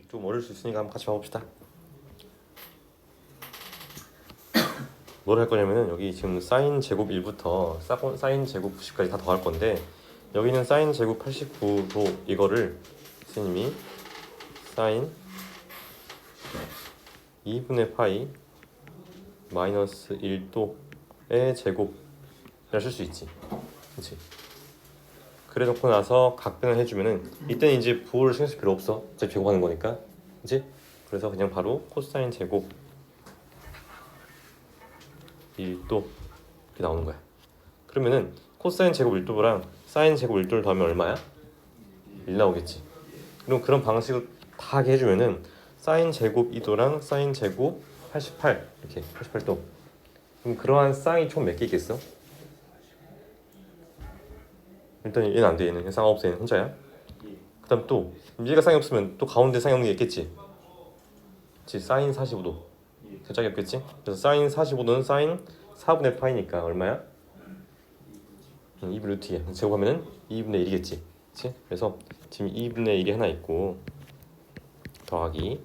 좀 어려울 수 있으니까 한번 같이 봐봅시다. 뭘 할 거냐면은 여기 지금 사인 제곱 1부터 사인 제곱 90까지 다 더할 건데 여기는 사인 제곱 89도 이거를 선생님이 사인 2분의 파이 마이너스 1도의 제곱이라 쓸 수 있지. 그렇지? 그래 놓고 나서 각변을 해주면은 이때는 이제 부호를 신경 쓸 필요 없어. 어차피 제곱하는 거니까. 그렇지? 그래서 그냥 바로 코사인 제곱 1도 이렇게 나오는 거야. 그러면은 코사인 제곱 1도랑 사인 제곱 1도를 더하면 얼마야? 1 나오겠지. 그럼 그런 방식으로 다 하게 해주면은 사인 제곱 2도랑 사인 제곱 88 이렇게 88도. 그럼 그러한 쌍이 총 몇 개 있겠어? 일단 얘는 안 돼. 얘는 쌍 없어. 얘는 혼자야. 그 다음 또 얘가 쌍이 없으면 또 가운데 쌍이 없는 게 있겠지. 그치? 사인 45도 그 짝이 없겠지. 그래서 사인 45도는 사인 4분의 파이니까 얼마야? 2분의 루트 2야. 제곱하면은 2분의 1이겠지. 그치? 그래서 지금 2분의 1이 하나 있고 더하기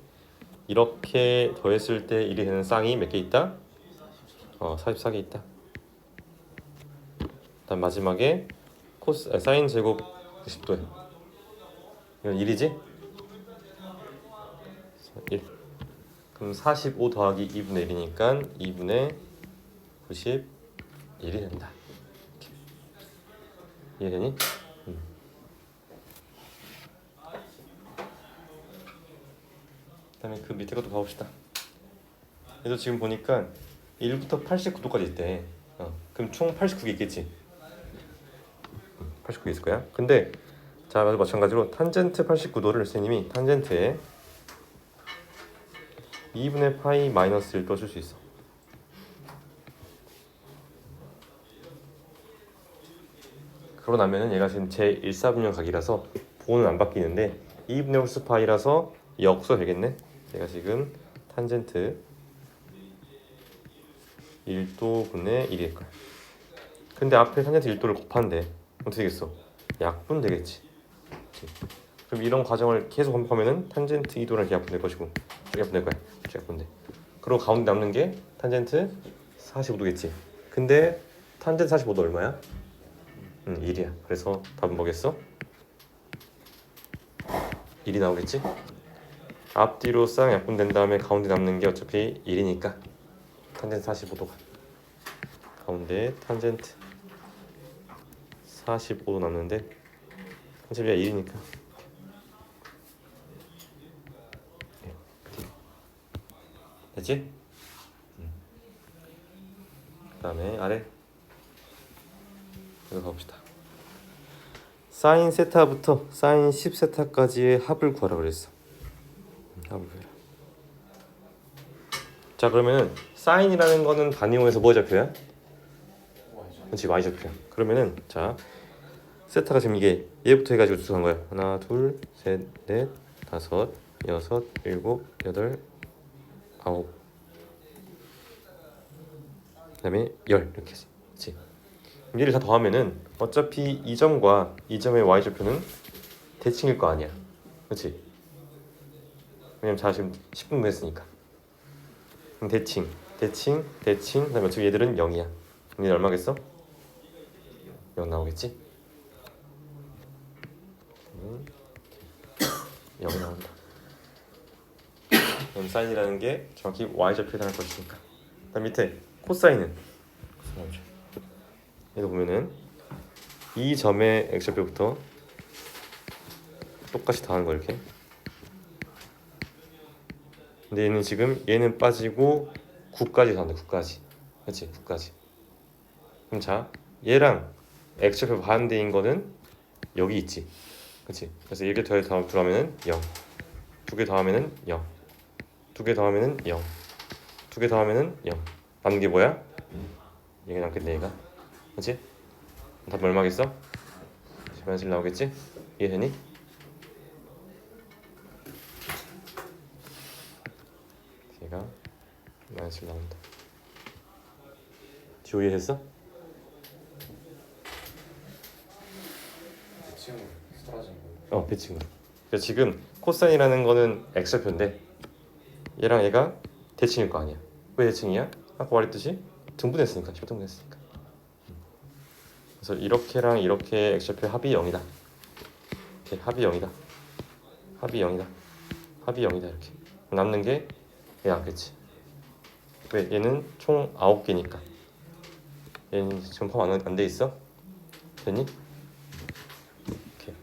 이렇게 더했을 때 1이 되는 쌍이 몇 개 있다? 44개 있다. 다음 마지막에 사인 제곱 90도야. 이건 1이지? 1. 그럼 45 더하기 2분의 1이니까 2분의 91이 된다. 이해되니? 그다음에 그 밑에 것도 봐봅시다. 얘도 지금 보니까 1부터 89도까지 있대. 그럼 총 89개 있겠지. 89개 있을 거야. 근데 자, 마찬가지로 탄젠트 89도를 선생님이 탄젠트에 2분의 파이 마이너스 1도 쓸 수 있어. 그러고 나면은 얘가 지금 제 1사분면 각이라서 부호는 안 바뀌는데 2분의 홀수 파이라서 역수가 되겠네. 얘가 지금 탄젠트 1도분의 1일 거야. 근데 앞에 탄젠트 1도를 곱한데 어떻게 되겠어? 약분 되겠지. 그치? 그럼 이런 과정을 계속 반복하면은 탄젠트 2도랑 이렇게 약분될 것이고 이렇게 약분될 거야. 이렇게 약분돼. 그리고 가운데 남는 게 탄젠트 45도겠지. 근데 탄젠트 45도 얼마야? 1이야. 그래서 답은 뭐겠어? 1이 나오겠지? 앞뒤로 쌍 약분된 다음에 가운데 남는 게 어차피 1이니까 탄젠트 45도가 가운데 탄젠트 45도 남는데 탄젠트가 1이니까 됐지? 그 다음에 아래 이거 가봅시다. 사인 세타부터 사인 10세타까지의 합을 구하라 그랬어. 합을 구해라. 자, 그러면은 사인이라는 거는 단위원에서 뭐 좌표야? 그렇지, y좌표야. 그러면은 자, 세타가 지금 이게 얘부터 해가지고 추측한 거야. 하나, 둘, 셋, 넷, 다섯, 여섯, 일곱, 여덟, 아홉, 그다음에 열 이렇게 했지. 그렇지? 얘를 다 더하면은 어차피 이 점과 이 점의 y좌표는 대칭일 거 아니야. 그렇지? 왜냐면 자 지금 10분 했으니까. 그럼 대칭, 그다음에 어차피 얘들은 0이야. 그럼 얘 얼마겠어? 0 나오겠지? 0이 나온다. 그럼 사인이라는 게 정확히 y좌표에 해당할 것이니까. 그다음 밑에 코사인은 이거 보면은 이 점의 x좌표부터 똑같이 더하는 거 이렇게. 근데 얘는 지금 얘는 빠지고 9까지 더한다. 9까지. 그렇지? 9까지. 그럼 자, 얘랑 x좌표 반대인 거는 여기 있지. 그렇지? 그래서 이렇게 더하면은 0. 두 개 더하면은 0. 두 개 더하면은 0. 두 개 더하면은 0. 남는 게 뭐야? 얘가 남겠네, 얘가. 그렇지? 답 얼마겠어? 마이너스 1 나오겠지? 이해되니? 얘가 마이너스 1 나온다. 지호 이해했어? 배칭으로 사라진 거예요. 배칭으로. 그러니까 지금 코사인이라는 거는 x좌표인데 얘랑 얘가 대칭일 거 아니야. 왜 대칭이야? 아까 말했듯이 등분했으니까. 등분했으니까. 그래서 이렇게랑 이렇게 x좌표 합이 0이다. 이렇게 합이 0이다. 합이 0이다. 합이 0이다. 이렇게 남는 게 얘 남겠지. 왜? 얘는 총 9개니까. 얘는 지금 포함 안 돼 있어? 됐니? 이렇게.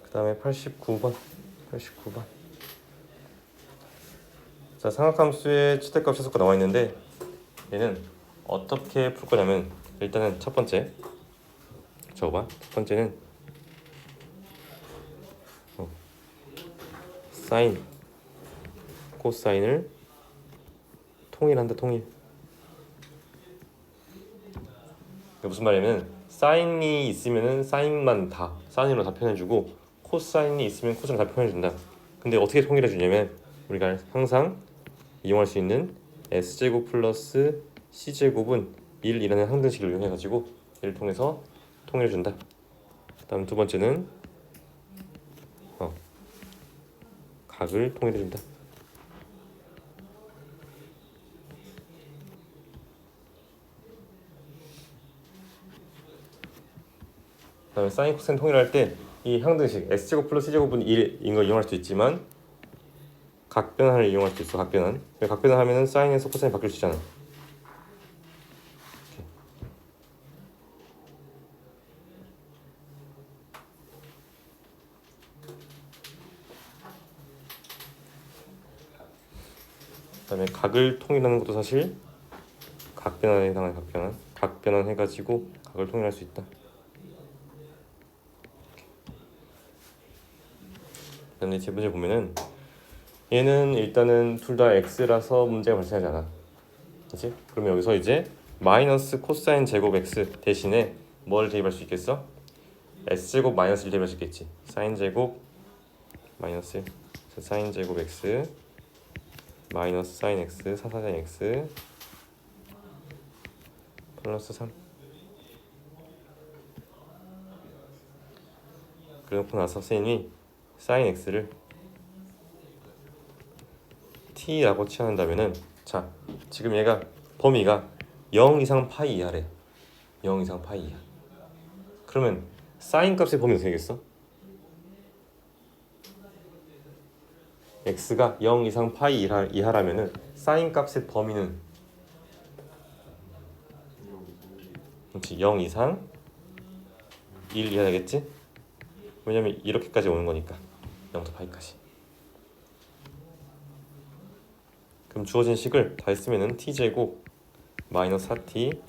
그 다음에 89번. 자, 삼각함수의 최대값 최소값 나와 있는데 얘는 어떻게 풀 거냐면 일단은 첫 번째 적어봐. 첫 번째는 사인, 코사인을 통일한다. 통일. 이게 무슨 말이냐면 사인이 있으면은 사인만 다 사인으로 다 표현해주고 코사인이 있으면 코사인으로 다 표현해준다. 근데 어떻게 통일해주냐면 우리가 항상 이용할 수 있는 s제곱 플러스 c제곱은 1이라는 항등식을 이용해가지고 얘를 통해서 통일해준다. 다음 두 번째는 각을 통일해준다. 그다음에 사인 코사인 통일할 때 이 항등식 s제곱 플러스 c제곱은 1인 걸 이용할 수 있지만 각변환을 이용할 수 있어. 각변환. 각변환하면은 사인에서 코사인 바뀔 수 있잖아. 그다음에 각을 통일하는 것도 사실 각변환에 해당하는 각변환 해가지고 각을 통일할 수 있다. 그다음에 제 문제 보면은 얘는 일단은 둘 다 x라서 문제가 발생하잖아. 그렇지? 그러면 여기서 이제 마이너스 코사인 제곱 x 대신에 뭘 대입할 수 있겠어? s제곱 마이너스를 대입할 수 있겠지. 사인 제곱 마이너스 사인 제곱 x 마이너스 사인 x 사사인 x 플러스 3. 그래놓고 나서 선생님이 사인 x를 t라고 취한다면은 자 지금 얘가 범위가 0 이상 파이 이하래. 0 이상 파이 이하. 그러면 사인 값의 범위 어떻게 되겠어? x가 0 이상 파이 이하라면은 사인 값의 범위는 그렇지 0 이상 1 이하 되겠지? 왜냐면 이렇게까지 오는 거니까 0부터 파이까지. 그럼 주어진 식을 다 했으면은 t제곱 마이너스 4t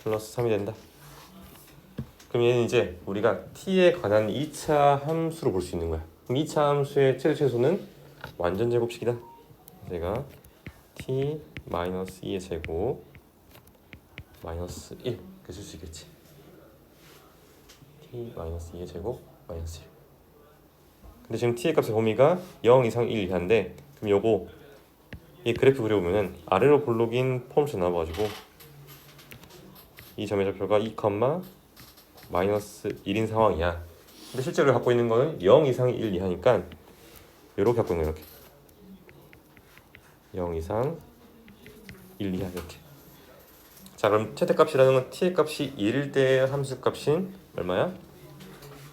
플러스 3이 된다. 그럼 얘는 이제 우리가 t에 관한 2차 함수로 볼 수 있는 거야. 그럼 2차 함수의 최소는 완전 제곱식이다. 제가 t 마이너스 2의 제곱 마이너스 1 이렇게 쓸 수 있겠지. t 마이너스 2의 제곱 마이너스 1. 근데 지금 t의 값의 범위가 0 이상 1 이하인데 그럼 요거 이 그래프 그려보면은 아래로 볼록인 폼수 나와가지고 이 점의 좌표가 2, 마이너스 1인 상황이야. 근데 실제로 갖고 있는 거는 0 이상 1 이하니까 이렇게 갖고 있는 거야. 이렇게 0 이상 1 이하 이렇게. 자 그럼 최대값이라는 건 t의 값이 1일 때의 함수 값인 얼마야?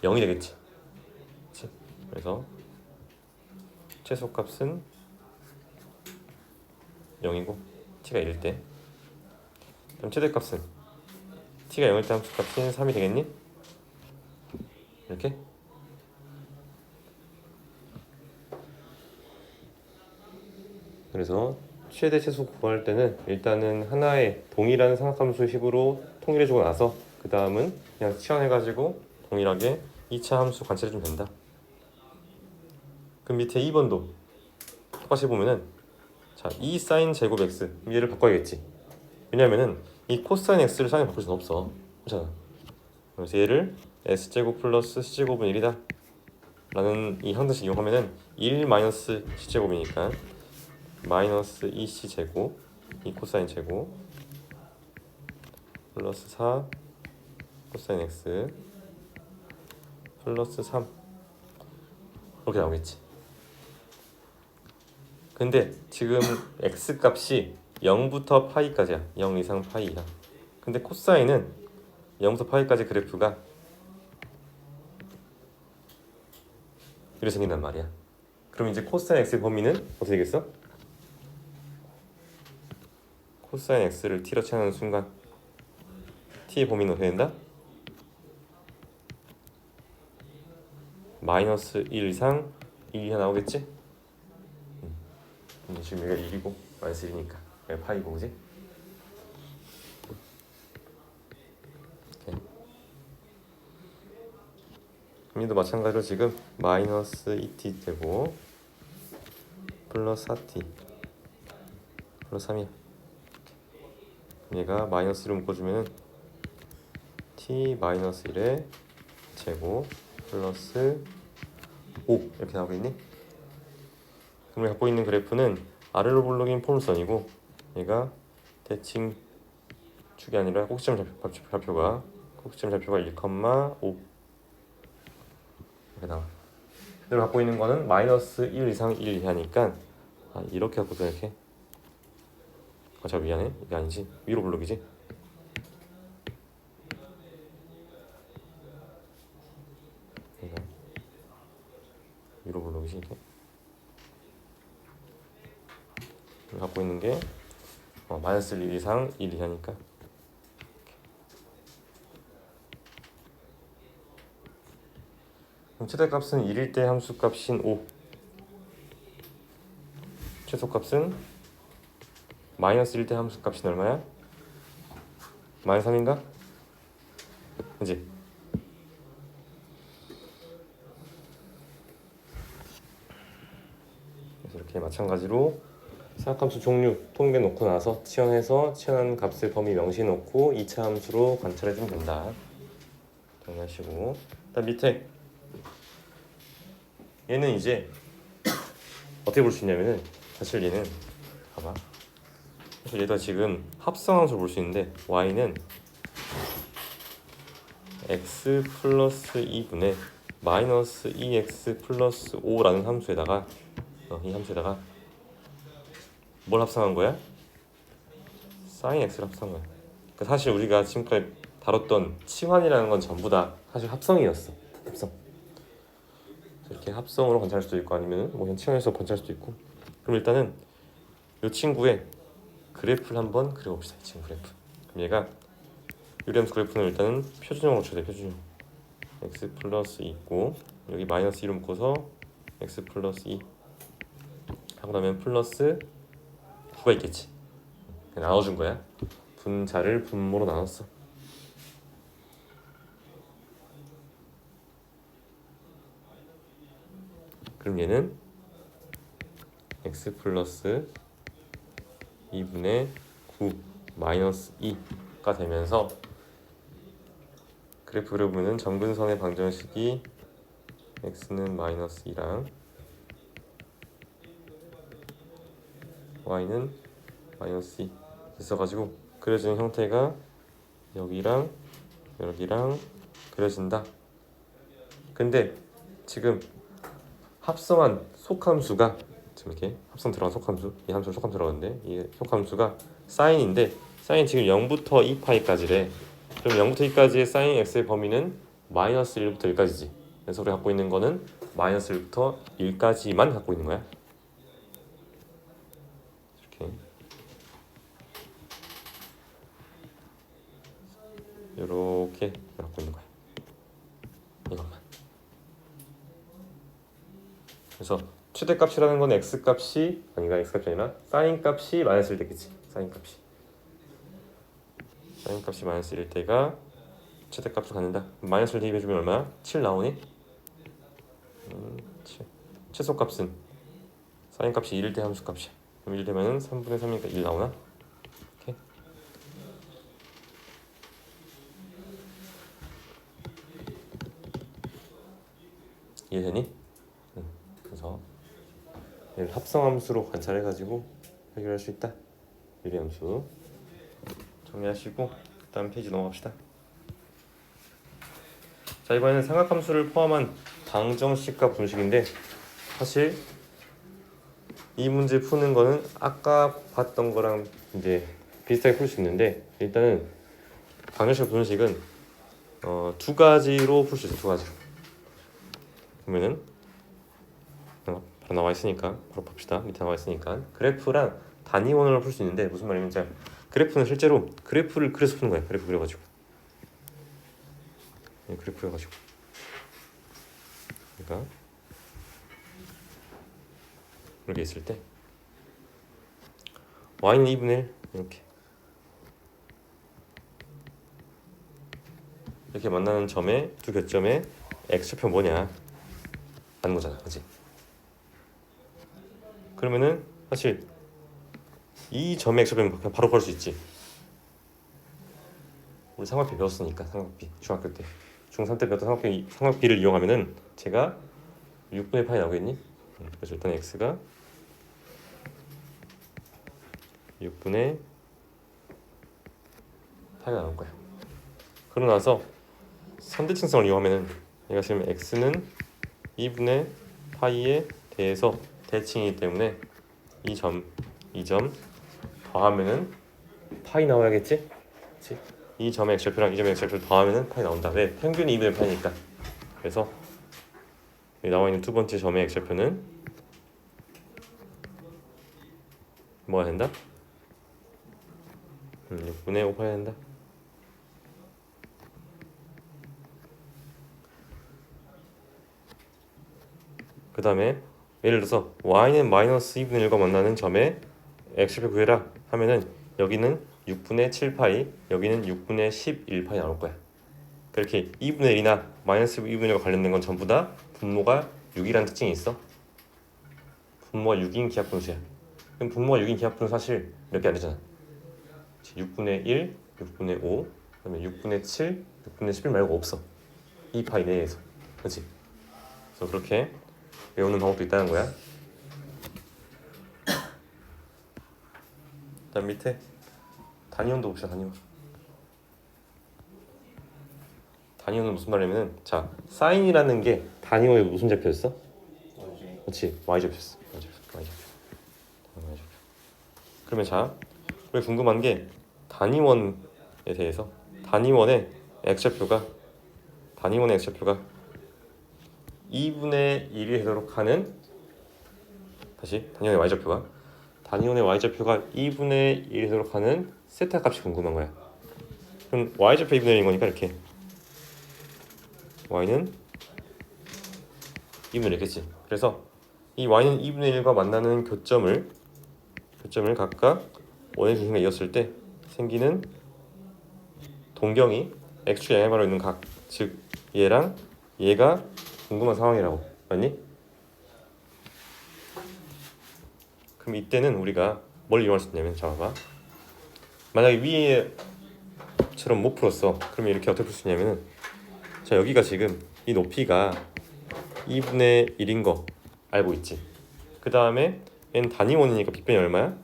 0이 되겠지. 그치? 그래서 최소값은 0이고 t가 1일 때 그럼 최대값은 t가 0일 때 함수값인 3이 되겠니? 이렇게? 그래서 최대 최소 구할 때는 일단은 하나의 동일한 삼각함수 식으로 통일해주고 나서 그 다음은 그냥 치환해가지고 동일하게 2차 함수 관찰해주면 된다. 그럼 밑에 2번도 똑같이 보면은 자, 이 사인 제곱 x 얘를 바꿔야겠지. 왜냐면은 이 코사인 x를 사인에 바꿀 수는 없어. 그렇잖아. 그래서 얘를 s제곱 플러스 c제곱은 1이다 라는 이 항등식 이용하면은 1 마이너스 c제곱이니까 마이너스 2c제곱 이 코사인 제곱 플러스 4 코사인 x 플러스 3 이렇게 나오겠지. 근데 지금 x 값이 0부터 파이까지야. 0 이상 파이 이하. 근데 코사인은 0부터 파이까지 그래프가 이렇게 생긴단 말이야. 그럼 이제 코사인 x의 범위는 어떻게 되겠어? 코사인 x를 t로 취하는 순간 t의 범위는 어떻게 된다? 마이너스 1 이상 1 이하 나오겠지? 지금 여기가 1이고 마이너스 1이니까 여기 파이고 그지? 얘도 마찬가지로 지금 마이너스 2t 되고 플러스 4t 플러스 3이야. 얘가 마이너스 1로 묶어주면은 t 마이너스 1의 제곱 플러스 5 이렇게 나오겠니? 그럼 갖고 있는 그래프는 아래로 볼록인 포물선이고 얘가 대칭 축이 아니라 꼭지점 좌표가 1,5 이렇게 나와. 그대로 갖고 있는 거는 마이너스 1 이상 1 이하니까 이렇게 갖고서 이렇게 저 미안해 이게 아니지 위로 볼록이지. 위로 볼록이지 이게. 갖고 있는 게 마이너스 1 이상 1 이하니까. 그럼 최대값은 1일 때 함수값인 5 최소값은 마이너스 1 때 함수값인 얼마야? 마이너스 3인가? 그치? 그래서 이렇게 마찬가지로 사각함수 종류 통계 놓고 나서 치환해서 치환한 값을 범위 명시해 놓고 2차 함수로 관찰해 주면 된다. 정리하시고 일단 밑에 얘는 이제 어떻게 볼 수 있냐면은 사실 얘는 봐봐. 사실 얘가 지금 합성함수를 볼 수 있는데 y는 x 플러스 2분의 마이너스 2x 플러스 5라는 함수에다가 이 함수에다가 뭘 합성한 거야? sin x를 합성한 거야. 그러니까 사실 우리가 지금까지 다뤘던 치환이라는 건 전부 다 사실 합성이었어. 합성. 이렇게 합성으로 관찰할 수도 있고 아니면 뭐 그냥 치환해서 관찰할 수도 있고. 그럼 일단은 이 친구의 그래프를 한번 그려봅시다. 이 친구 그래프. 그럼 얘가 유리함수 그래프는 일단은 표준형으로 쳐야 돼. 표준형. x 플러스 2 있고 여기 마이너스 2로 묶어서 x 플러스 2 하고 나면 플러스 9가 있겠지. 나눠준 거야. 분자를 분모로 나눴어. 그럼 얘는 x 플러스 2분의 9 마이너스 2가 되면서 그래프 그려보면 점근선의 방정식이 x는 마이너스 2랑 y는 마이너스 2 있어가지고 그려지는 형태가 여기랑 여기랑 그려진다. 근데 지금 합성한 속함수가 지금 이렇게 합성 들어간 속함수, 이 함수 속함 들어갔는데 이 속함수가 사인인데 사인 지금 0부터 2파이까지래. 그럼 0부터 2까지의 사인 x의 범위는 마이너스 1부터 1까지지. 그래서 우리가 갖고 있는 거는 마이너스 1부터 1까지만 갖고 있는 거야. 이렇게 갖고 있는 거야. 이것만. 그래서 최대값이라는 건 x값이 아니라 x값이 아니라 사인값이 마이너스 1 되겠지. 사인값이 마이너스 1일 때가 최대값으로 갖는다. 마이너스 1 대입해주면 얼마야? 7 나오니? 7. 최소값은 사인값이 1일 때 함수값이야. 그럼 1 되면은 3분의 3이니까 1 나오나? 오케이. 이해되니? 그래서 얘를 합성함수로 관찰해가지고 해결할 수 있다. 유리함수 정리하시고 다음 페이지 넘어갑시다. 자, 이번에는 삼각함수를 포함한 방정식과 분식인데 사실 이 문제 푸는 거는 아까 봤던 거랑 이제 비슷하게 풀 수 있는데 일단은 방정식 분식은 두 가지로 풀 수 있어요. 두 가지로. 그러면은 바로 나와 있으니까 바로 봅시다. 밑에 나와 있으니까 그래프랑 단위원으로 풀 수 있는데 무슨 말이냐면 자, 그래프는 실제로 그래프를 그려서 푸는 거예요. 그래프 그려가지고 그래프 그려가지고 그러니까 이렇게 있을 때 y는 2분의 1 이렇게 만나는 점의 두 교점의 x좌표 뭐냐 라는 거잖아, 그렇지? 그러면은 사실 이 점의 x좌표는 그냥 바로 구할 수 있지. 우리 삼각비 배웠으니까 삼각비 중학교 때 중3 때 배웠던 삼각비를 이용하면은 제가 6분의 파이 나오겠니? 그래서 일단 x가 6분의 파이가 나올 거야. 그러고 나서 선대칭성을 이용하면은 얘가 지금 x는 2분의 파이에 대해서 대칭이기 때문에 이 점 더하면은 파이 나와야겠지? 그치? 이 점의 x좌표랑 이 점의 x좌표를 더하면은 파이 나온다. 왜? 평균이 2분의 파이니까. 그래서 여기 나와 있는 두 번째 점의 x좌표는 뭐가 된다? 6분의 5 파이 된다. 그 다음에 예를 들어서 y는 마이너스 2분의 1과 만나는 점의 x좌표 구해라 하면은 여기는 6분의 7파이, 여기는 6분의 11파이 나올 거야. 그렇게 2분의 1이나 마이너스 2분의 1과 관련된 건 전부 다 분모가 6이라는 특징이 있어. 분모가 6인 기하분수야. 그럼 분모가 6인 기하분수 사실 몇 개 안 되잖아. 6분의 1, 6분의 5, 그다음에 6분의 7, 6분의 11 말고 없어. 이 파이 내에서. 그렇지? 그래서 그렇게 외우는 방법도 있다는 거야. 그다음 밑에 단위원도 봅시다. 단위원은 무슨 말이냐면은 자, 사인이라는 게 단위원이 무슨 좌표였어? 그렇지, y좌표였어. y좌표. 그러면 자, 우리 궁금한 게 단위원에 대해서 단위원의 x좌표가 2분의 1이 되도록 하는 다시 단위원의 y좌표가 2분의 1이 되도록 하는 세타 값이 궁금한 거야. 그럼 y좌표 2분의 1인 거니까 이렇게 y는 2분의 1이겠지. 그래서 이 y는 2분의 1과 만나는 교점을 각각 원의 중심과 이었을 때 생기는 동경이 x축 양해바로 있는 각, 즉 얘랑 얘가 궁금한 상황이라고. 맞니? 그럼 이때는 우리가 뭘 이용할 수 있냐면 자 봐봐. 만약에 위에처럼 못 풀었어. 그러면 이렇게 어떻게 풀 수 있냐면은 자, 여기가 지금 이 높이가 2분의 1인 거 알고 있지. 그 다음에 얘는 단위원이니까 빗변이 얼마야?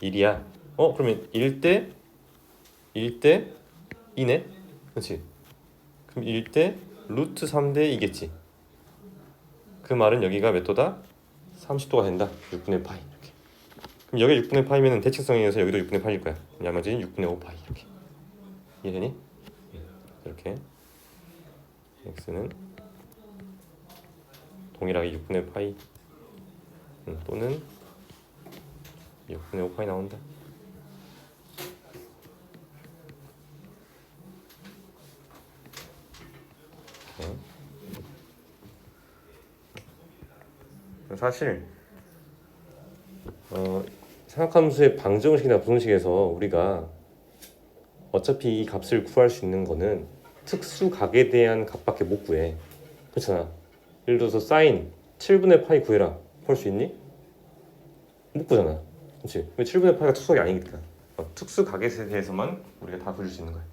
1이야. 그러면 1대 2네? 그렇지? 그럼 1대 루트 3대 2겠지. 그 말은 여기가 몇 도다? 30도가 된다. 6분의 파이 이렇게. 그럼 여기 6분의 파이면 대칭성에 의해서 여기도 6분의 파이일 거야. 나머지는 6분의 5 파이 이렇게. 이해되니? 이렇게 x는 동일하게 6분의 파이 또는 6분의 5 파이 나온다. 사실 삼각함수의 방정식이나 분식에서 우리가 어차피 이 값을 구할 수 있는 거는 특수각에 대한 값밖에 못 구해. 그렇잖아. 예를 들어서 사인 7분의 파이 구해라. 구할 수 있니? 못 구잖아. 그렇지? 7분의 파이가 특수각이 아니니까. 특수각에 대해서만 우리가 다 그릴 수 있는 거야.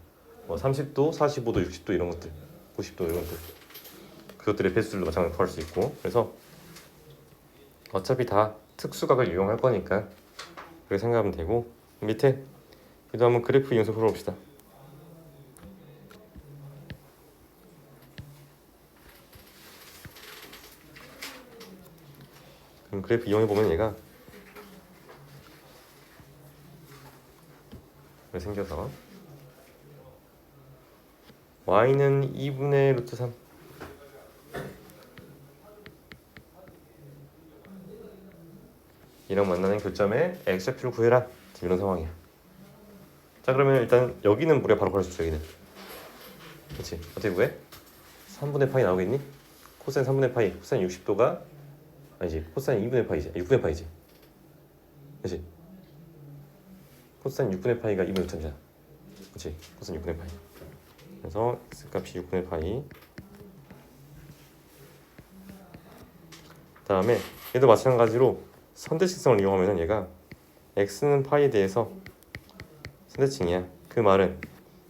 30도, 45도, 60도 이런 것들, 90도 이런 것들. 그것들의 배수들도 마찬가지로 구할 수 있고. 그래서 어차피 다 특수각을 이용할 거니까 그렇게 생각하면 되고 밑에 그래도 한번 그래프 이용해서 풀어봅시다. 그럼 그래프 이용해 보면 얘가 이렇게 생겨서 y는 2분의 루트 3 이랑 만나는 교점에 x좌표를 구해라. 지금 이런 상황이야. 자 그러면 일단 여기는 우리가 바로 구할 수 있어. 여기는 그렇지. 어떻게 구해? 3분의 파이 나오겠니? 코사인 3분의 파이 코사인 60도가 아니지 코사인 2분의 파이지 6분의 파이지 그렇지. 코사인 6분의 파이가 2분의 6참이잖아. 그렇지. 코사인 6분의 파이. 그래서 x값이 6분의 파이. 다음에 얘도 마찬가지로 선대칭성을 이용하면은 얘가 x는 파이에 대해서 선대칭이야. 그 말은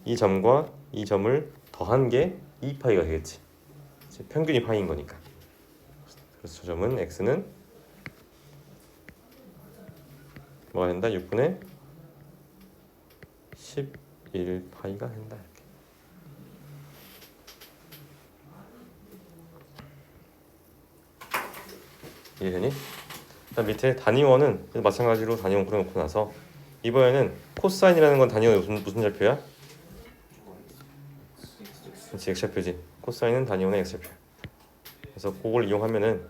이 점과 이 점을 더한 게 2파이가 되겠지. 평균이 파이인 거니까. 그래서 저 점은 x는 뭐가 된다? 6분의 11파이가 된다. 이렇게. 이해되니? 일단 밑에 단위원은 마찬가지로 단위원 그려놓고 나서 이번에는 코사인이라는 건 단위원의 무슨 좌표야? 그렇지, x좌표지. 코사인은 단위원의 x좌표. 그래서 그걸 이용하면은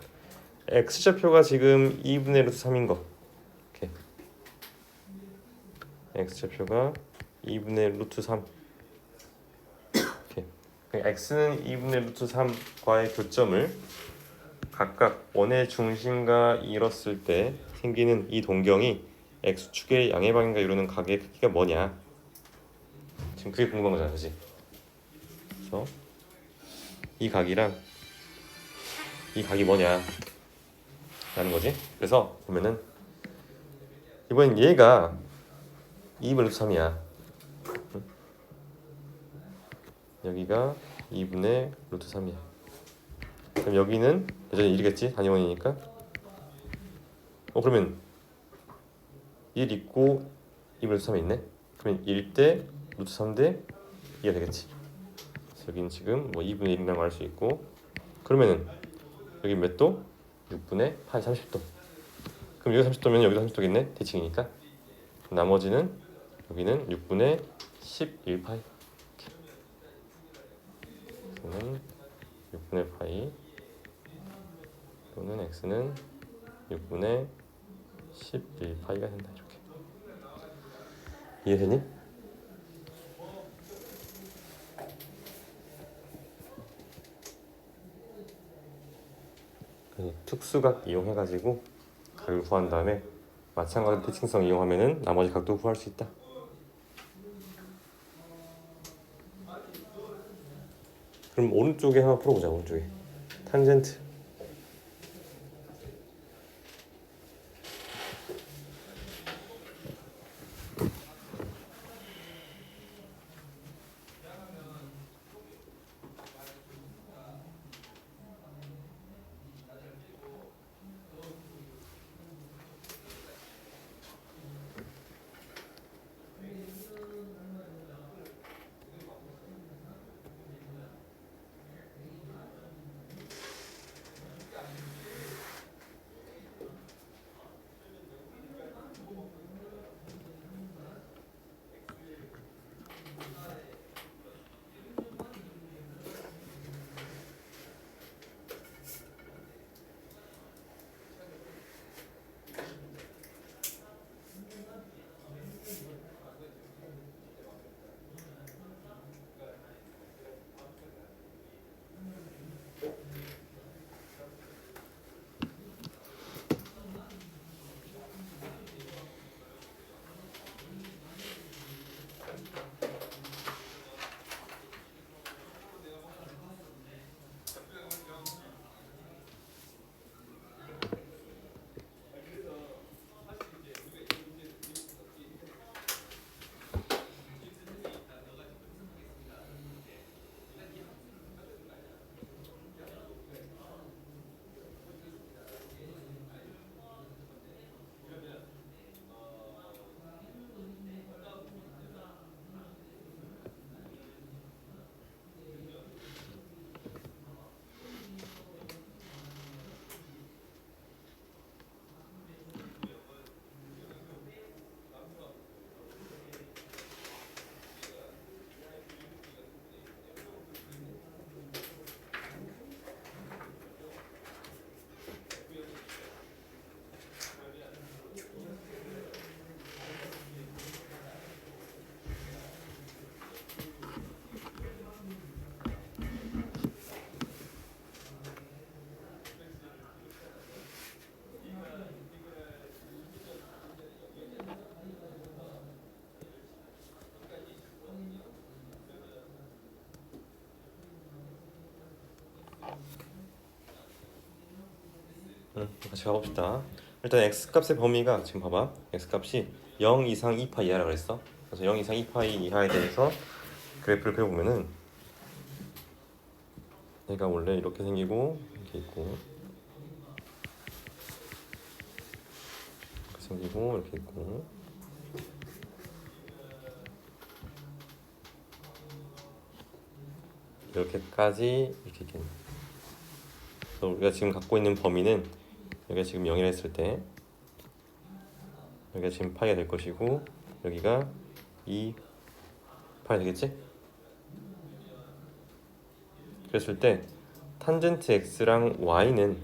x좌표가 지금 2분의 루트 3인 거. 이렇게. x좌표가 2분의 루트 3. 이렇게. x는 2분의 루트 3과의 교점을 각각 원의 중심과 이뤘을 때 생기는 이 동경이 x축의 양의 방향과 이루는 각의 크기가 뭐냐. 지금 그게 궁금한 거잖아, 그렇지? 그래서 이 각이랑 이 각이 뭐냐 라는 거지. 그래서 보면은 이번엔 얘가 2분의 루트 3이야. 여기가 2분의 루트 3이야. 그럼 여기는 여전히 1이겠지? 단위원이니까. 그러면 1 있고 2분의 루트 3이 있네. 그러면 1대 루트 3대 2가 되겠지. 그래서 여기는 지금 뭐 2분의 1이라고 할 수 있고. 그러면은 여기 몇 도? 6분의 파이 30도. 그럼 여기가 30도면 여기도 30도겠네. 대칭이니까. 나머지는 여기는 6분의 11파이. x는 6분의 파이 또는 x는 6분의 11파이가 된다. 이렇게. 이해되니? 특수각 이용해가지고 각을 구한 다음에 마찬가지로 대칭성 이용하면은 나머지 각도 구할 수 있다. 그럼 오른쪽에 한번 풀어보자. 오른쪽에 탄젠트. 같이 가봅시다. 일단 x값의 범위가 지금 봐봐. x값이 0 이상 2파 이하라 그랬어. 그래서 0 이상 2파 이하에 대해서 그래프를 그려보면은 얘가 원래 이렇게 생기고 이렇게 있고 이렇게 생기고 이렇게 있고 이렇게까지 이렇게 있겠네. 그래서 우리가 지금 갖고 있는 범위는 여기가 지금 0이라 했을 때 여기가 지금 파이가 될 것이고 여기가 2파이 되겠지? 그랬을 때 탄젠트 x랑 y는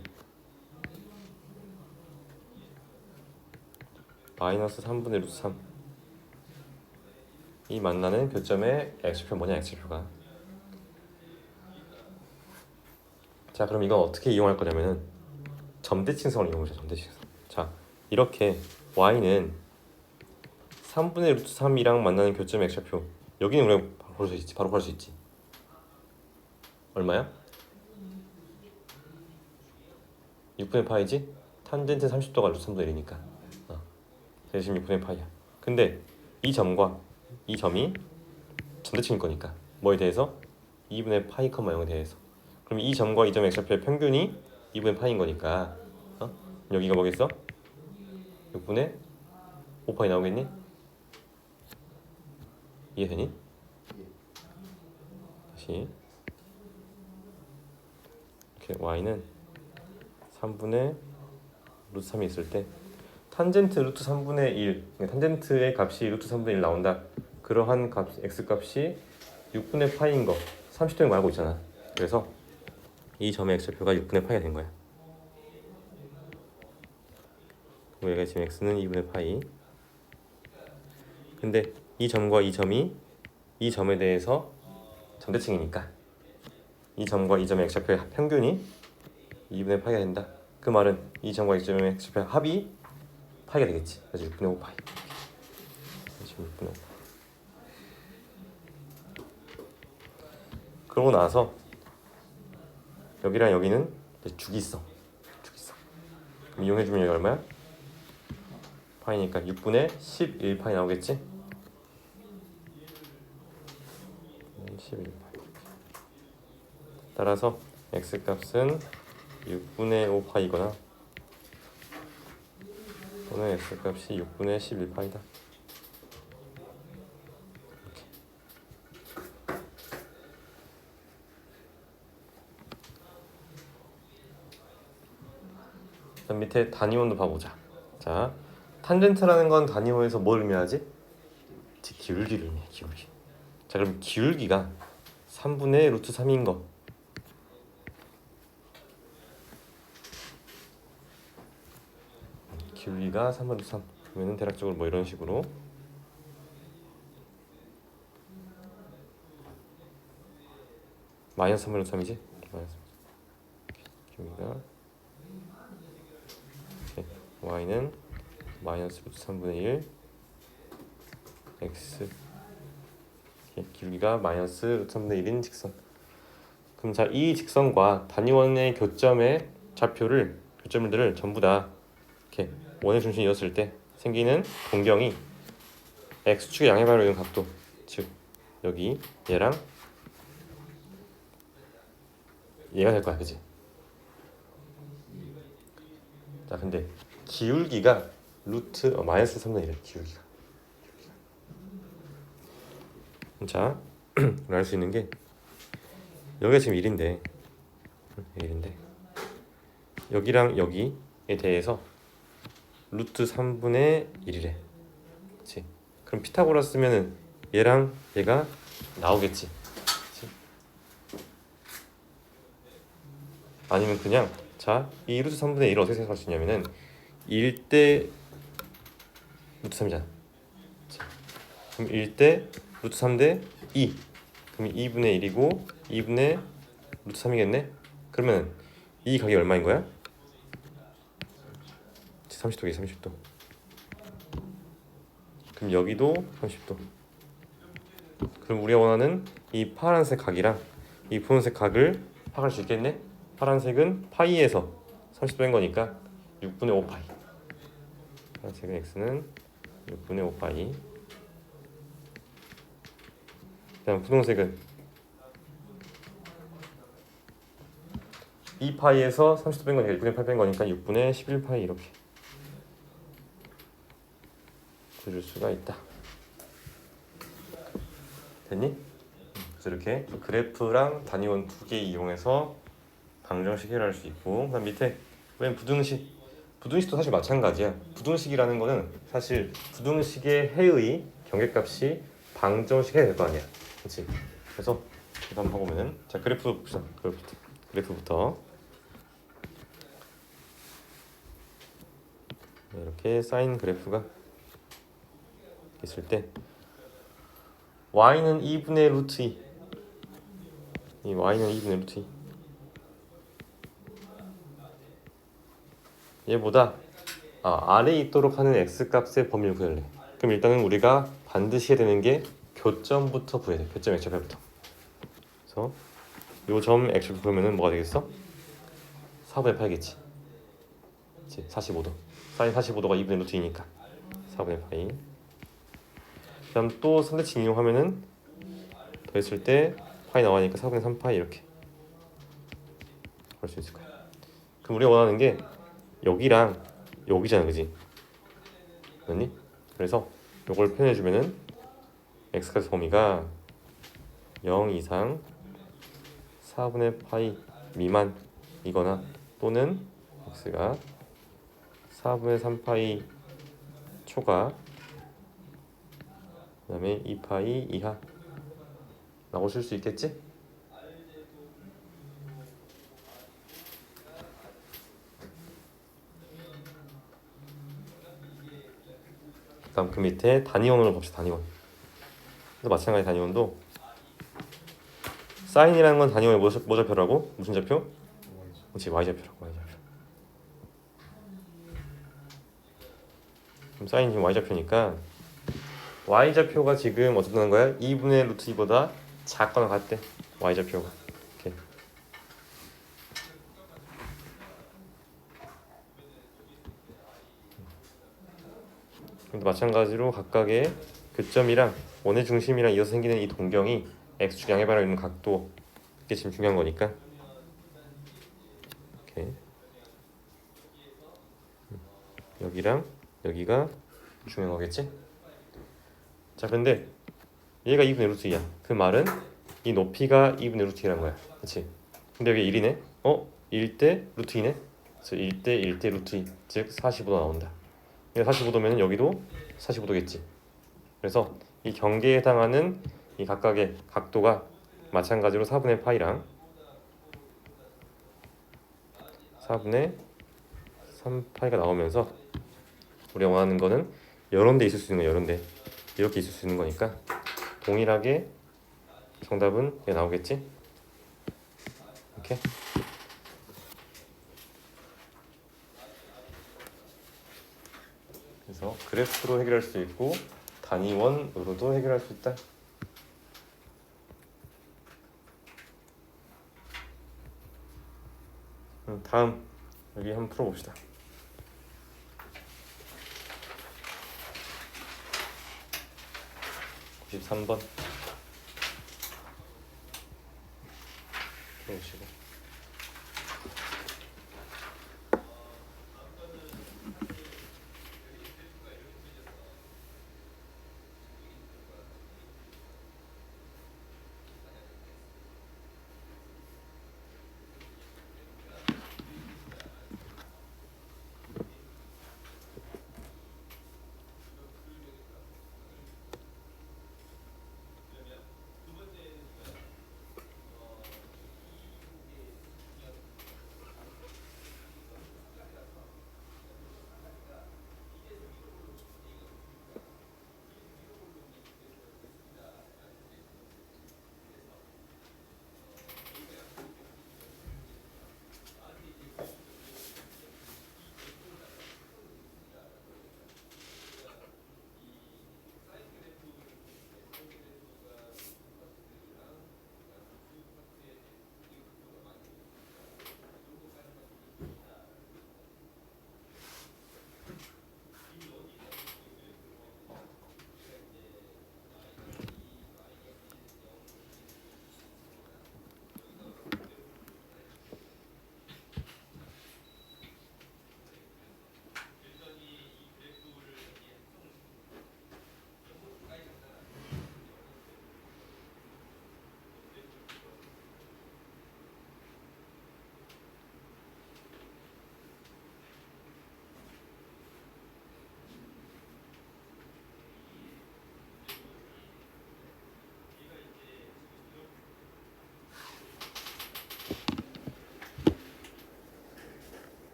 마이너스 3분의 루트 3 이 만나는 교점의 x표 뭐냐 x표가. 자 그럼 이건 어떻게 이용할 거냐면은 점대칭성을 이용하자. 점대칭성. 자 이렇게 y는 3분의 루트 3이랑 만나는 교점의 x표 여기는 우리가 바로 볼 수 있지. 바로 볼 수 있지. 얼마야? 6분의 파이지? 탄젠트 30도가 루트 3분의 1이니까 대신 6분의 파이야. 근데 이 점과 이 점이 점대칭일 거니까 뭐에 대해서? 2분의 파이, 0에 대해서. 그럼 이 점과 이 점의 x표의 평균이 2분의 파이인 거니까 여기가 뭐겠어? 6분의 5파이 나오겠니? 이해되니? 다시 이렇게 y는 3분의 루트 3이 있을 때 탄젠트 루트 3분의 1 탄젠트의 값이 루트 3분의 1 나온다. 그러한 값 x값이 6분의 파이인 거 30도인 거 알고 있잖아. 그래서 이 점의 x표가 6분의 파이가 된 거야. 여기가 지금 x는 2분의 파이. 근데 이 점과 이 점이 이 점에 대해서 점대칭이니까 이 점과 이 점의 x표의 평균이 2분의 파이가 된다. 그 말은 이 점과 이 점의 x표의 합이 파이가 되겠지. 그래서 6분의 5파이. 지금 6분의 5파이. 그러고 나서 여기랑 여기는 주기성. 그럼 이용해주면 여기 얼마야? 파이니까 6분의 11파이 나오겠지? 11파이. 따라서 x값은 6분의 5파이거나 또는 x값이 6분의 11파이다. 그다음 밑에 단위원도 봐보자. 자, 탄젠트라는 건 단위원에서 뭘 의미하지? 기울기를 의미해. 기울기. 자, 그럼 기울기가 3분의 루트 3인 거. 기울기가 3분의 루트 3. 그러면은 대략적으로 뭐 이런 식으로 마이너스 3분의 루트 3이지? 마이너스. 기울기가 y는 마이너스 루트 3분의 1 x 기울기가 마이너스 루트 3분의 1인 직선. 그럼 자, 이 직선과 단위원의 교점의 좌표를 교점들을 전부 다 이렇게 원의 중심이 이었을 때 생기는 동경이 x축의 양의 반으로 이은 각도, 즉 여기 얘랑 얘가 될 거야, 그지? 자, 근데 기울기가 루트 마이너스 3분의 1 기울기가. 자, 우리 알 수 있는 게 여기가 지금 1인데 여기랑 여기에 대해서 루트 3분의 1이래. 그치? 그럼 피타고라 쓰면은 얘랑 얘가 나오겠지. 그치? 아니면 그냥 자, 이 루트 3분의 1을 어떻게 생각할 수 있냐면은 1대 루트 3이잖아. 그럼 1대 루트 3대 2. 그럼 2분의 1이고 2분의 루트 3이겠네? 그러면 이 각이 얼마인 거야? 30도겠지, 30도. 그럼 여기도 30도. 그럼 우리가 원하는 이 파란색 각이랑 이 분홍색 각을 파악할 수 있겠네? 파란색은 파이에서 30도인 거니까 6분의 5파이. 파란색은 x는 6분의 5파이. 그다음 분홍색은 2파이에서 30도 뺀 거니까 6분의 8 뺀 거니까 6분의 11파이 이렇게 그릴 수가 있다. 됐니? 그래서 이렇게 그래프랑 단위원 두 개 이용해서 방정식 해결할 수 있고, 그다음 밑에 웬 부등식. 부등식도 사실 마찬가지야. 부등식이라는 거는 사실 부등식의 해의 경계값이 방정식 해야 될 거 아니야. 그렇지? 그래서 이거 한번 보면은 자 그래프 봅시다. 그래프부터 이렇게 사인 그래프가 있을 때 y는 2분의 루트 2. 이 y는 2분의 루트 2. 얘보다 아래에 있도록 하는 x값의 범위를 구할래. 그럼 일단은 우리가 반드시 해야 되는 게 교점부터 구해야 돼. 교점 x절부터. 그래서 요 점 x절 구하면은 뭐가 되겠어? 4분의 8겠지. 그치? 45도. 사인 45도가 2분의 루트 2니까 4분의 파이. 그다음 또 상대칭 이용하면은 더했을 때 파이 나와니까 4분의 3파이 이렇게 할 수 있을 거야. 그럼 우리가 원하는 게 여기랑 여기잖아, 그지? 맞니? 그래서 요걸 표현해주면은 x값 범위가 0 이상 4분의 파이 미만이거나 또는 x가 4분의 3파이 초과 그 다음에 2파이 이하 라고 쓸 수 있겠지? 다음 그 밑에 단위원으로 봅시다. 단위원. 그래서 마찬가지 단위원도 사인이라는 건 단위원의 뭐 좌표라고? 무슨 좌표? 그렇지, y좌표라고. y좌표. 그럼 사인 지금 y좌표니까 y좌표가 지금 어떻게 되는 거야? 2분의 루트 2보다 작거나 같대. y좌표가. 이렇게. 근데 마찬가지로 각각의 교점이랑 원의 중심이랑 이어서 생기는 이 동경이 x축 양의 반을 있는 각도, 이게 지금 중요한 거니까. 이렇게. 여기랑 여기가 중요한 거겠지? 자, 근데 얘가 2분의 루트 2야. 그 말은 이 높이가 2분의 루트 2라는 거야. 그렇지? 근데 여기 1이네? 1대 루트 2네? 그래서 1대 루트 2, 즉 45도 나온다. 45도면 여기도 45도겠지. 그래서 이 경계에 해당하는 이 각각의 각도가 마찬가지로 4분의 파이랑 4분의 3파이가 나오면서 우리가 원하는 거는 이런 데 있을 수 있는 거야. 이런 데 이렇게 있을 수 있는 거니까 동일하게 정답은 이게 나오겠지? 이렇게. 그래서 그래프로 해결할 수 있고 단위원으로도 해결할 수 있다. 다음 여기 한번 풀어봅시다. 93번 풀어보시고.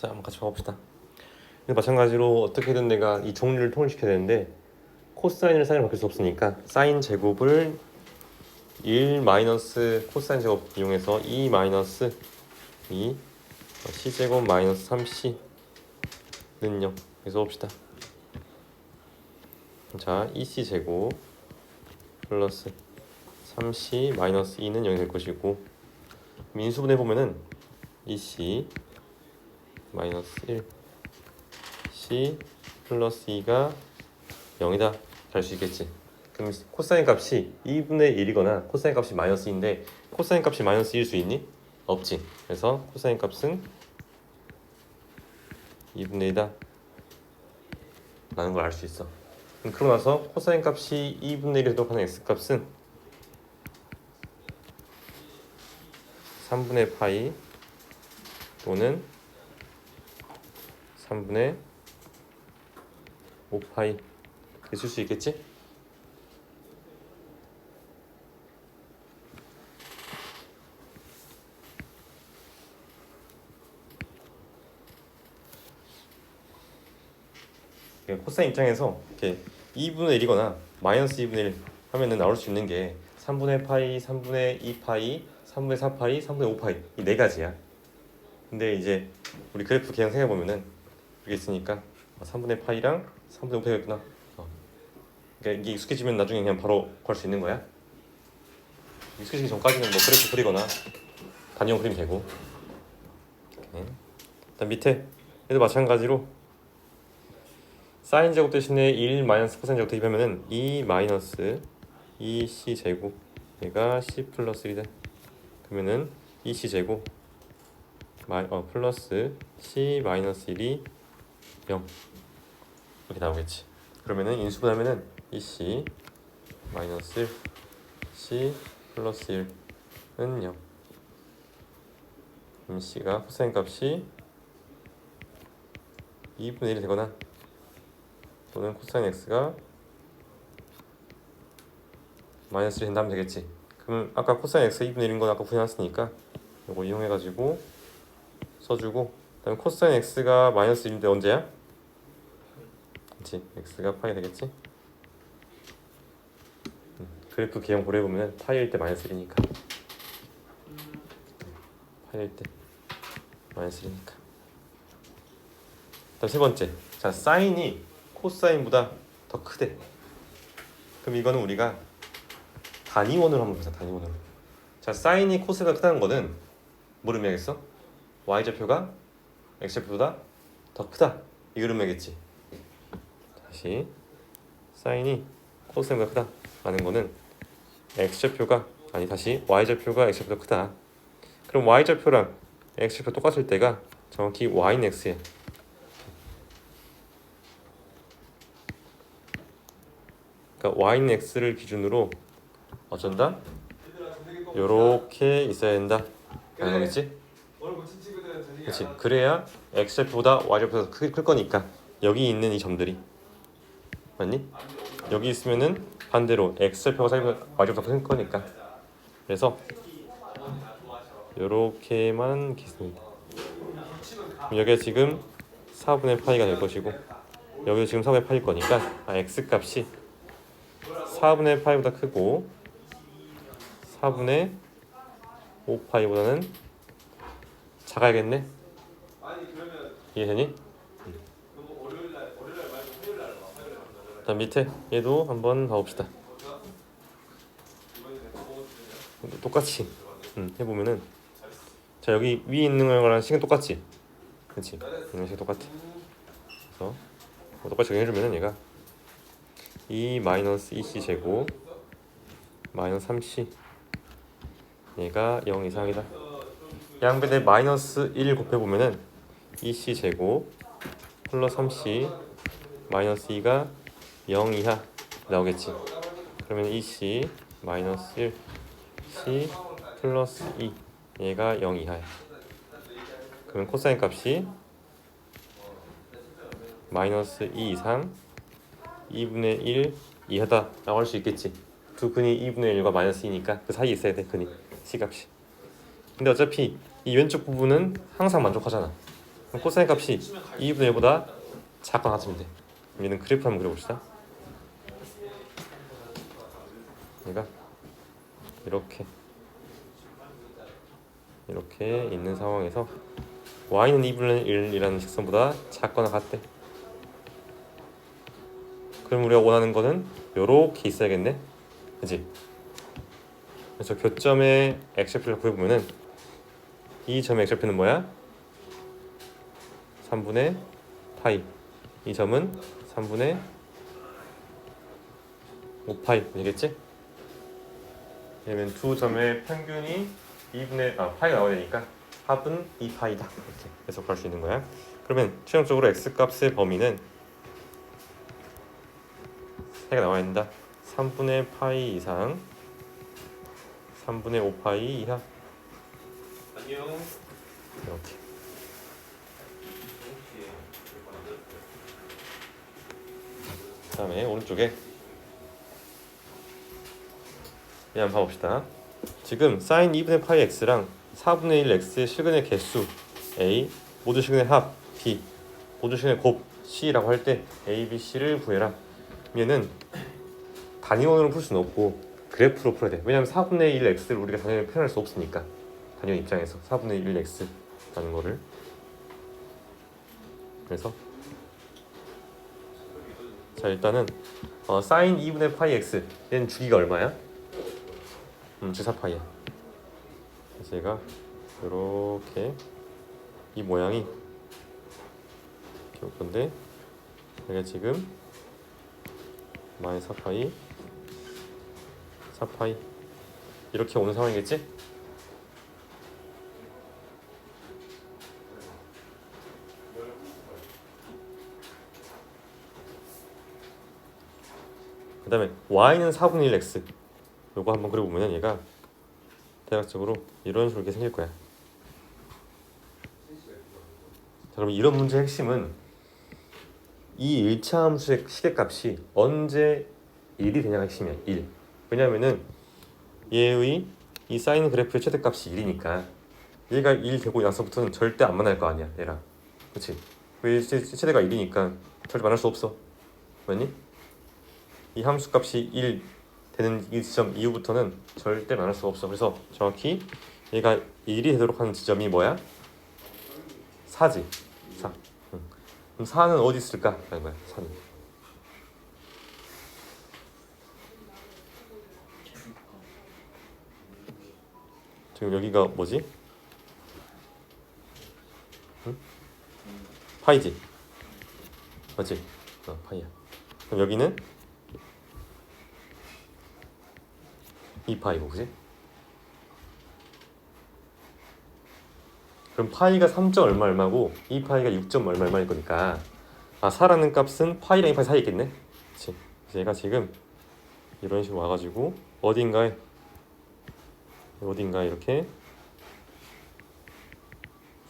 자, 한번 같이 봐봅시다. 마찬가지로 어떻게든 내가 이 종류를 통일시켜야 되는데 코사인을 사인을 바뀔 수 없으니까 사인 제곱을 1 마이너스 코사인 제곱 이용해서 2 마이너스 2 c제곱 마이너스 3c는 0 여기서 봅시다. 자, 2c 제곱 플러스 3c 마이너스 2는 0이 될 것이고 인수분해 보면은 2c 마이너스 1 c 플러스 2가 0이다 할 수 있겠지. 그럼 코사인 값이 2분의 1이거나 코사인 값이 마이너스 2인데 코사인 값이 마이너스 1일 수 있니? 없지. 그래서 코사인 값은 2분의 1이다 라는 걸 알 수 있어. 그러고 나서 코사인 값이 2분의 1에 해당하는 x값은 3분의 파이 또는 3분의 5파이 있을 수 있겠지? 코사인 입장에서 이렇게 2분의 1이거나 마이너스 2분의 1 하면은 나올 수 있는 게 3분의 파이, 3분의 2파이, 3분의 4파이, 3분의 5파이 이 네 가지야. 근데 이제 우리 그래프 계량 생각해 보면은 이게 있으니까 3분의 파이랑 3분의 5파이가 있구나. 그러니까 이게 익숙해지면 나중에 그냥 바로 구할 수 있는 거야. 익숙해지기 전까지는 뭐 그래프 그리거나 단위형 그리면 되고. 일단 밑에 얘도 마찬가지로 사인 제곱 대신에 1 마이너스 코사인 제곱 대입하면은 2 마이너스 2c 제곱 얘가 c 플러스 1이다. 그러면은 2c 제곱 플러스 c 마이너스 1이 0 이렇게 나오겠지. 그러면은 인수분하면은 2c 마이너스 1 c 플러스 1은 0. 그럼 c가 코사인 값이 2분의 1이 되거나 또는 코사인 x가 마이너스 1이 된다면 되겠지. 그럼 아까 코사인 x가 2분의 1인 건 아까 구해놨으니까 이거 이용해가지고 써주고, 그다음에 코사인 x가 마이너스 1인데 언제야? 그렇지, x가 파이 되겠지. 그래프 개형 고려해보면 파이일 때 마이너스 1이니까 파이일 때 마이너스 1이니까. 다음 세 번째, 자 사인이 코사인보다 더 크대. 그럼 이거는 우리가 단위원으로 한번 보자. 단위원으로. 자 사인이 코스가 크다는 거는 뭘 의미하겠어? y좌표가 x좌표보다 더 크다 이걸 의미하겠지. 다시 사인이 코사인보다 크다 라는 거는 x좌표가 다시 y좌표가 x좌표보다 크다. 그럼 y좌표랑 x좌표 똑같을 때가 정확히 y는 x야. 그러니까 y는 x를 기준으로 어쩐다? 요렇게 있어야 된다 라는 거겠지? 그렇지. 그래야 x좌표보다 y좌표가 클 거니까 여기 있는 이 점들이 맞니? 여기 있으면은 반대로 x좌표가 y좌표가 클 거니까. 그래서 요렇게만 겠습니다. 여기가 지금 4분의 파이가 될 것이고 여기도 지금 4분의 파이일 거니까 x값이 4분의 파이보다 크고 4분의 5파이보다는 작아야겠네. 이해되니? 다음 밑에 얘도 한번 봐봅시다. 똑같이 해보면은 자 여기 위에 있는 거랑 식은 똑같지? 그렇지? 식 똑같아. 그래서 똑같이 정해주면은 얘가 2 마이너스 2c 제곱 마이너스 3c 얘가 0 이상이다. 양변에 마이너스 1 곱해보면은 2c 제곱 플러스 3c 마이너스 2가 0 이하 나오겠지. 그러면 2c 마이너스 1 c 플러스 2 얘가 0 이하야. 그러면 코사인 값이 마이너스 2 이상 2분의 1 이하다 라고 할 수 있겠지. 두 근이 2분의 1과 마이너스 2니까 그 사이에 있어야 돼, 근이 C값이. 근데 어차피 이 왼쪽 부분은 항상 만족하잖아. 그럼 코사인 값이 2분의 1보다 작거나 같으면 돼. 그럼 얘는 그래프 한번 그려봅시다. 얘가 이렇게 있는 상황에서 y는 2분의 1이라는 직선보다 작거나 같대. 그럼 우리가 원하는 거는 요렇게 있어야겠네, 그치? 그래서 교점의 x좌표를 구해보면은 이 점의 x좌표는 뭐야? 3분의 파이. 이 점은 3분의 5파이 되겠지? 그러면 두 점의 평균이 2분의 파이가 나와야 되니까 합은 2파이다 이렇게 해석할 수 있는 거야. 그러면 최종적으로 x값의 범위는 3가 나와야 된다. 3분의 파이 이상 3분의 5파이 이하. 안녕. 이렇게. 그 다음에 오른쪽에 한번 봐봅시다. 지금 sin 2분의 파이 x랑 4분의 1 x의 실근의 개수 a, 모두 실근의 합 b, 모두 실근의 곱 c라고 할 때 a, b, c를 구해라. 얘는 단위원으로 풀 수는 없고 그래프로 풀어야 돼. 왜냐면 4분의 1 x를 우리가 단위로 표현할 수 없으니까. 단위원 입장에서 4분의 1 x라는 거를. 그래서 자 일단은 sin 2분의 파이 x 얘는 주기가 얼마야? 제4파이야. 그래서 얘가 이렇게 이 모양이 이렇게 올 건데 얘가 지금 마이너스 4파이 4파이 이렇게 오는 상황이겠지? 그 다음에 y는 4분의 1 x 요거 한번 그려보면 얘가 대략적으로 이런 식으로 이렇게 생길 거야. 자, 그럼 이런 문제의 핵심은 이 1차 함수의 시계값이 언제 1이 되냐가 핵심이야. 1. 왜냐면은 얘의 이 사인 그래프의 최대값이 1이니까 얘가 1 되고 나서부터는 절대 안 만날 거 아니야 얘랑. 그치? 왜 최대가 1이니까 절대 만날 수 없어. 맞니? 이 함수값이 1 되는 이 지점 이후부터는 절대 만날 수가 없어. 그래서 정확히 얘가 1이 되도록 하는 지점이 뭐야? 4지. 4. 그럼 4는 어디 있을까? 라는 거야. 4는. 지금 여기가 뭐지? 응? 파이지. 맞지? 파이야. 그럼 여기는 2파이고, 그지? 그럼 파이가 3. 얼마고 2파이가 6. 얼마일 거니까 4라는 값은 파이랑 2파이 사이에 있겠네? 그치? 그래서 얘가 지금 이런 식으로 와가지고 어딘가에 이렇게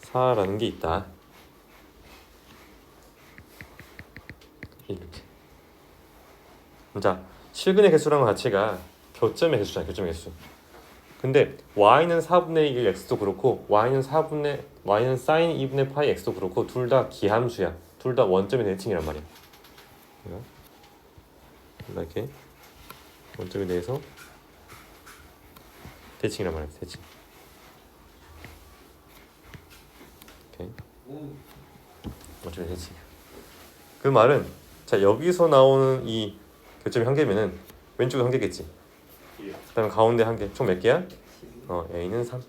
4라는 게 있다. 이렇게. 자, 실근의 개수라는 가치가 교점의 개수잖아. 교점의 개수. 근데 y는 4분의 1 x도 그렇고 y는 sin 2분의 파이 x도 그렇고 둘 다 기함수야. 둘 다 원점의 대칭이란 말이야. 이렇게 원점에 대해서 대칭이란 말이야. 대칭. 오케이. 원점의 대칭. 그 말은 자 여기서 나오는 이 교점이 한 개면은 왼쪽에 한 개겠지. 그 다음에 가운데 한 개. 총 몇 개야? A는 3.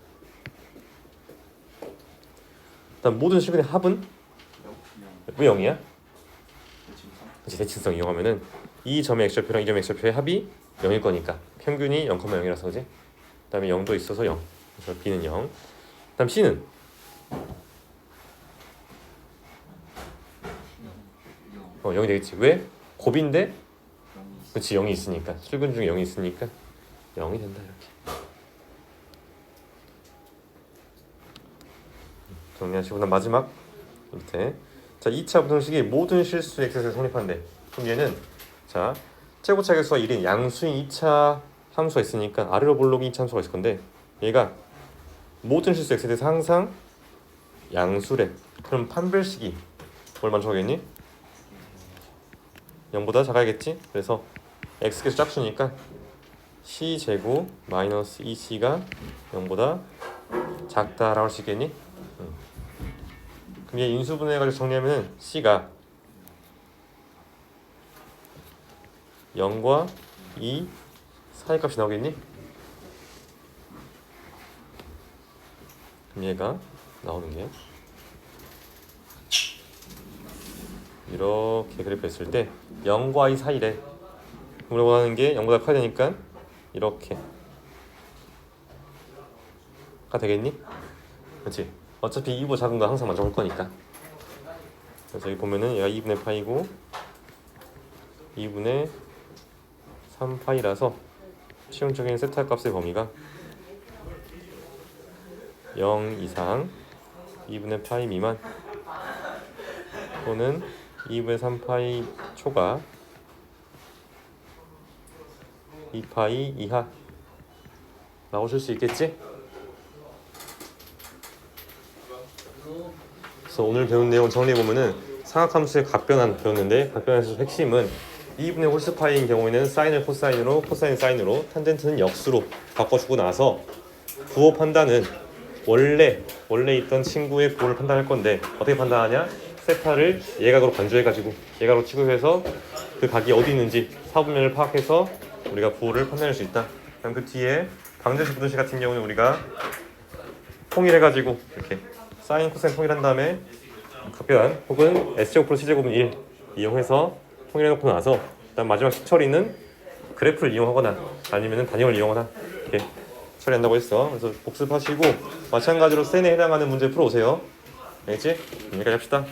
일단 모든 실근의 합은 왜 0이야? 그치, 대칭성 이용하면은 이 점의 x좌표랑 이 점의 x좌표의 합이 0일 거니까 평균이 0,0이라서 그지? 그 다음에 0도 있어서 0. 그래서 B는 0. 그 다음 C는 0이 되겠지. 왜? 곱인데? 그치, 0이 있으니까. 실근 중에 0이 있으니까 0이 된다 이렇게. 정리하시고 난 마지막 밑에 자 2차 부등식이 모든 실수 x를 성립하는데 그럼 얘는 자 최고차 개수가 1인 양수인 2차 함수가 있으니까 아래로 볼록인 2차 함수가 있을 건데 얘가 모든 실수 x에 대해서 항상 양수래. 그럼 판별식이 얼마나 적겠니? 0보다 작아야겠지? 그래서 x께서 짝수니까 c제곱 마이너스 2c가 0보다 작다라고 할 수 있겠니? 그럼 얘 인수분해해가지고 정리하면 c가 0과 2 사이값이 나오겠니? 그럼 얘가 나오는 게 이렇게 그래프 했을 때 0과 2 사이래. 우리가 원하는 게 0보다 커야 되니까 이렇게 가 되겠니? 그렇지? 어차피 2보다 작은 거 항상 먼저 볼 거니까. 그래서 여기 보면은 얘가 2분의 파이고 2분의 3파이라서 실용적인 세타 값의 범위가 0 이상 2분의 파이 미만 또는 2분의 3파이 초과 2파이 이하 나오실 수 있겠지? 그래서 오늘 배운 내용 정리해보면은 사각함수의 각변환 배웠는데 각변환에서 핵심은 2분의 홀스파이인 경우에는 사인을 코사인으로 코사인 사인으로 탄젠트는 역수로 바꿔주고 나서 부호 판단은 원래 있던 친구의 부호를 판단할 건데 어떻게 판단하냐? 세타를 예각으로 간주해가지고 예각으로 취급해서 그 각이 어디 있는지 사분면을 파악해서 우리가 부호를 판단할 수 있다. 그럼 그 뒤에 방정식 분식 같은 경우는 우리가 통일해가지고 이렇게 사인 코사인 통일한 다음에 각변 혹은 S제곱 플러스 C제곱은 1 이용해서 통일해놓고 나서 그다음 마지막 식처리는 그래프를 이용하거나 아니면 단위를 이용하거나 이렇게 처리한다고 했어. 그래서 복습하시고 마찬가지로 센에 해당하는 문제 풀어오세요. 알겠지? 여기까지 합시다.